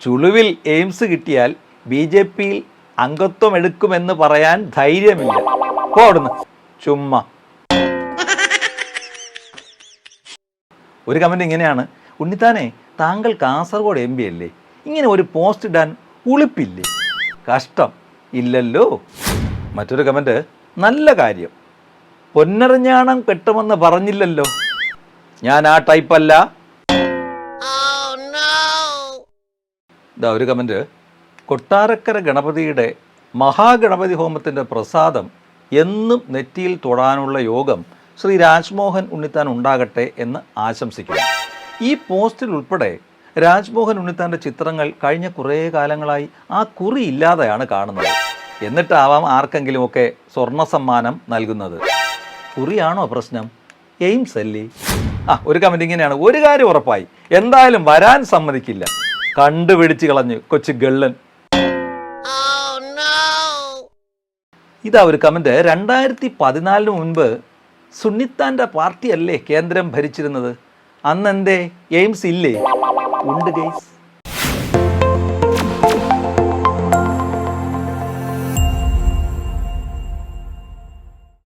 ചുളുവിൽ AIIMS കിട്ടിയാൽ BJPയിൽ അംഗത്വം എടുക്കുമെന്ന് പറയാൻ ധൈര്യമില്ല. പോടുന്നു ചുമ്മാ. ഒരു കമൻറ്റ് ഇങ്ങനെയാണ്: ഉണ്ണിത്താനെ, താങ്കൾ കാസർഗോഡ് MP അല്ലേ, ഇങ്ങനെ ഒരു പോസ്റ്റ് ഇടാൻ ഉളിപ്പില്ലേ? കഷ്ടം ഇല്ലല്ലോ. മറ്റൊരു കമൻറ്റ്: നല്ല കാര്യം, പൊന്നരഞ്ഞാണം കെട്ടുമെന്ന് പറഞ്ഞില്ലല്ലോ, ഞാൻ ആ ടൈപ്പല്ല. ഇതാ ഒരു കമൻറ്റ്: കൊട്ടാരക്കര ഗണപതിയുടെ മഹാഗണപതി ഹോമത്തിൻ്റെ പ്രസാദം എന്നും നെറ്റിയിൽ തൊടാനുള്ള യോഗം ശ്രീ രാജ്മോഹൻ ഉണ്ണിത്താൻ ഉണ്ടാകട്ടെ എന്ന് ആശംസിക്കുന്നു. ഈ പോസ്റ്റിൽ ഉൾപ്പെടെ രാജ്മോഹൻ ഉണ്ണിത്താൻ്റെ ചിത്രങ്ങൾ കഴിഞ്ഞ കുറേ കാലങ്ങളായി ആ കുറി ഇല്ലാതെയാണ് കാണുന്നത്. എന്നിട്ടാവാം ആർക്കെങ്കിലുമൊക്കെ സ്വർണ്ണ സമ്മാനം നൽകുന്നത്. കുറിയാണോ പ്രശ്നം? എയിംസ് അല്ലേ? ഒരു കമൻറ്റ് ഇങ്ങനെയാണ്: ഒരു കാര്യം ഉറപ്പായി, എന്തായാലും വരാൻ സമ്മതിക്കില്ല, കണ്ടുപിടിച്ച് കളഞ്ഞ് കൊച്ചു ഗള്ളൻ. ഇതാ ഒരു കമൻറ്റ്: 2014 മുൻപ് സുന്നിത്താൻ്റെ പാർട്ടിയല്ലേ കേന്ദ്രം ഭരിച്ചിരുന്നത്, അന്നെന്തേ എയിംസ് ഇല്ലേ? ഉണ്ട് ഗൈസ്.